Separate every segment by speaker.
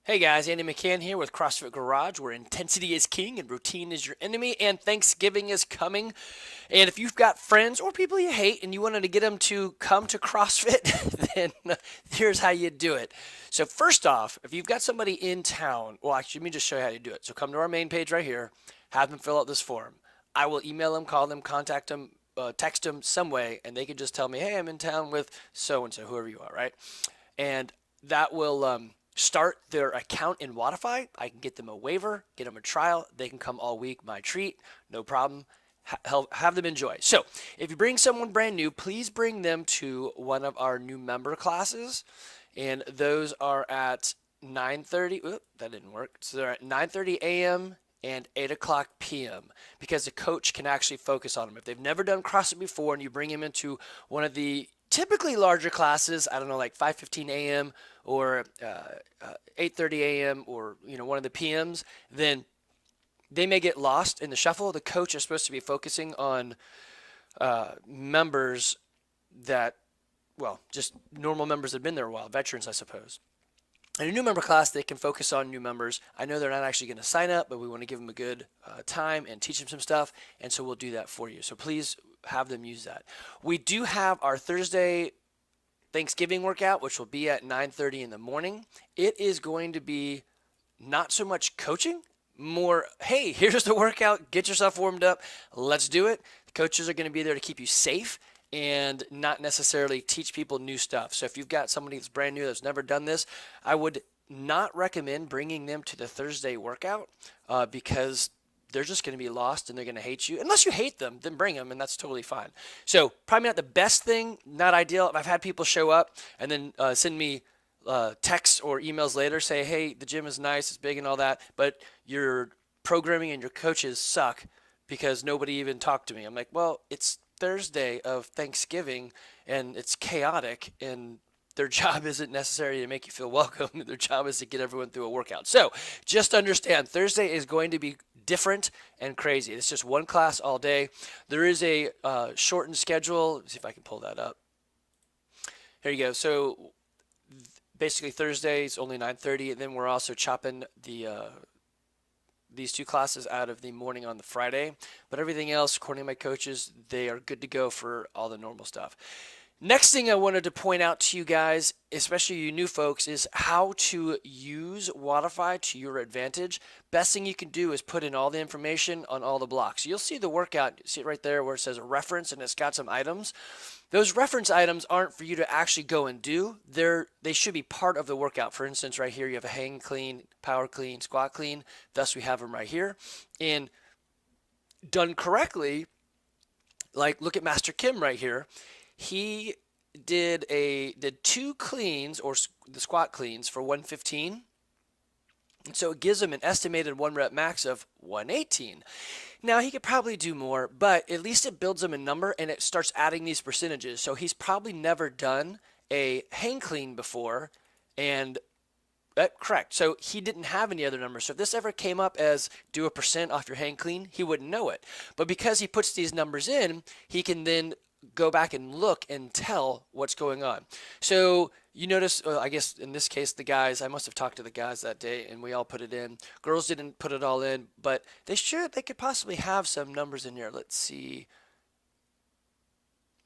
Speaker 1: Hey guys, Andy McCann here with CrossFit Garage, where intensity is king and routine is your enemy, and Thanksgiving is coming. And if you've got friends or people you hate and you wanted to get them to come to CrossFit, then here's how you do it. So first off, if you've got somebody in town, well, actually, let me just show you how you do it. So come to our main page right here, have them fill out this form. I will email them, call them, contact them, text them some way, and they can just tell me, hey, I'm in town with so and so, whoever you are, right? And that will start their account in Wodify. I can get them a waiver, get them a trial. They can come all week, my treat, no problem. Have them enjoy. So, if you bring someone brand new, please bring them to one of our new member classes, and those are at 9:30. Oop, that didn't work. So they're at 9:30 a.m. and 8 o'clock p.m. because the coach can actually focus on them. If they've never done CrossFit before and you bring them into one of the typically larger classes, I don't know, like 5:15 a.m. or 8:30 a.m. or one of the PMs, then they may get lost in the shuffle. The coach is supposed to be focusing on members that, well, just normal members that have been there a while, veterans, I suppose. In a new member class, they can focus on new members. I know they're not actually going to sign up, but we want to give them a good time and teach them some stuff, and so we'll do that for you. So please have them use that. We do have our Thursday Thanksgiving workout, which will be at 9:30 in the morning. It is going to be not so much coaching, more, hey, here's the workout, get yourself warmed up, let's do it. The coaches are going to be there to keep you safe and not necessarily teach people new stuff. So if you've got somebody that's brand new that's never done this, I would not recommend bringing them to the Thursday workout because they're just going to be lost and they're going to hate you. Unless you hate them, then bring them, and that's totally fine. So probably not the best thing, not ideal. I've had people show up and then send me texts or emails later, say, hey, the gym is nice, it's big and all that, but your programming and your coaches suck because nobody even talked to me. I'm like, well, it's Thursday of Thanksgiving and it's chaotic, and their job isn't necessarily to make you feel welcome. Their job is to get everyone through a workout. So just understand Thursday is going to be different and crazy. It's just one class all day. There is a shortened schedule. Let's see if I can pull that up. Here you go. So basically Thursday is only 9:30, and then we're also chopping these two classes out of the morning on the Friday. But everything else, according to my coaches, they are good to go for all the normal stuff. Next thing I wanted to point out to you guys, especially you new folks, is how to use Wodify to your advantage. Best thing you can do is put in all the information on all the blocks. You'll see the workout, see it right there where it says a reference and it's got some items. Those reference items aren't for you to actually go and do. They should be part of the workout. For instance, right here you have a hang clean, power clean, squat clean. Thus we have them right here. And done correctly, like look at Master Kim right here. He did two cleans, or the squat cleans, for 115. And so it gives him an estimated 1 rep max of 118. Now he could probably do more, but at least it builds him a number and it starts adding these percentages. So he's probably never done a hang clean before, and correct. So he didn't have any other numbers. So if this ever came up as do a percent off your hang clean, he wouldn't know it. But because he puts these numbers in, he can then go back and look and tell what's going on. So you notice, I guess in this case, the guys, I must have talked to the guys that day and we all put it in. Girls didn't put it all in, but they could possibly have some numbers in here. Let's see.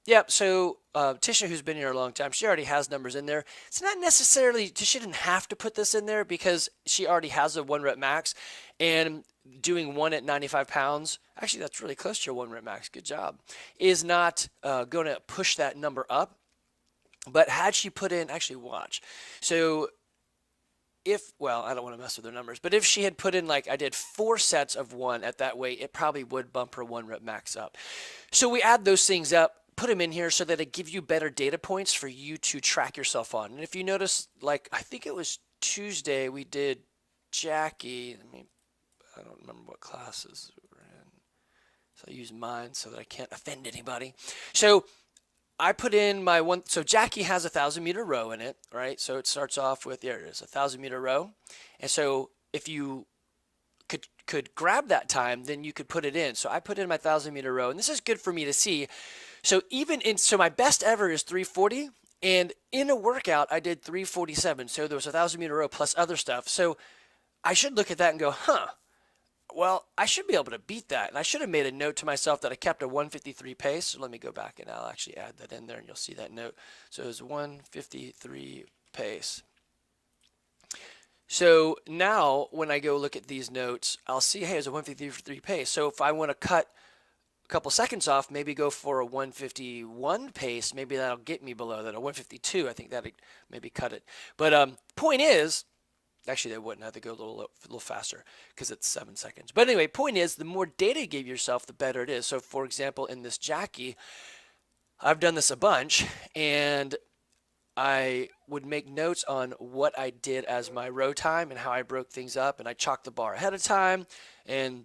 Speaker 1: Yep, so Tisha, who's been here a long time, she already has numbers in there. It's not necessarily, she didn't have to put this in there because she already has a 1 rep max, and doing one at 95 pounds, actually that's really close to your 1 rep max, good job, is not going to push that number up. But had she put in, actually watch, so well, I don't want to mess with her numbers, but if she had put in, like I did 4 sets of 1 at that weight, it probably would bump her 1 rep max up. So we add those things up, put them in here so that it gives you better data points for you to track yourself on. And if you notice, like I think it was Tuesday, we did Jackie. I don't remember what classes we were in, so I use mine so that I can't offend anybody. So I put in my one. So Jackie has a 1,000-meter row in it, right? So it starts off with, there it is, a 1,000-meter row. And so if you could grab that time, then you could put it in. So I put in my 1,000-meter row, and this is good for me to see. So so my best ever is 340, And in a workout, I did 347. So there was a 1,000-meter row plus other stuff. So I should look at that and go, huh, well, I should be able to beat that. And I should have made a note to myself that I kept a 153 pace. So let me go back and I'll actually add that in there and you'll see that note. So it was 153 pace. So now when I go look at these notes, I'll see, hey, it's a 153 pace. So if I want to cut a couple seconds off, maybe go for a 151 pace, maybe that'll get me below that. A 152, I think that'd maybe cut it. But point is, actually, they wouldn't. I have to go a little faster because it's 7 seconds. But anyway, point is, the more data you give yourself, the better it is. So, for example, in this Jackie, I've done this a bunch, and I would make notes on what I did as my row time and how I broke things up, and I chalked the bar ahead of time and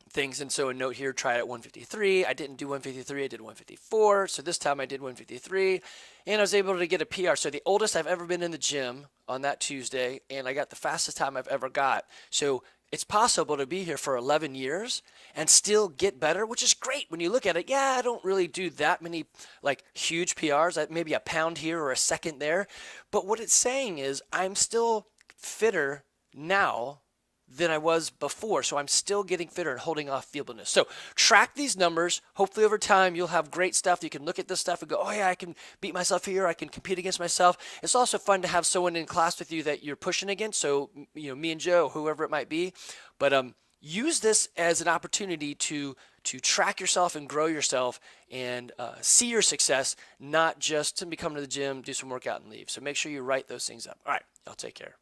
Speaker 1: things. And so a note here, try it at 153. I didn't do 153, I did 154. So this time I did 153, and I was able to get a PR. So the oldest I've ever been in the gym on that Tuesday, and I got the fastest time I've ever got. So it's possible to be here for 11 years and still get better, which is great when you look at it. Yeah, I don't really do that many like huge PRs, maybe a pound here or a second there. But what it's saying is I'm still fitter now than I was before. So I'm still getting fitter and holding off feebleness. So track these numbers. Hopefully over time you'll have great stuff. You can look at this stuff and go, oh yeah, I can beat myself here. I can compete against myself. It's also fun to have someone in class with you that you're pushing against. So, you know, me and Joe, whoever it might be. But use this as an opportunity to track yourself and grow yourself and see your success, not just to come to the gym, do some workout and leave. So make sure you write those things up. All right, y'all take care.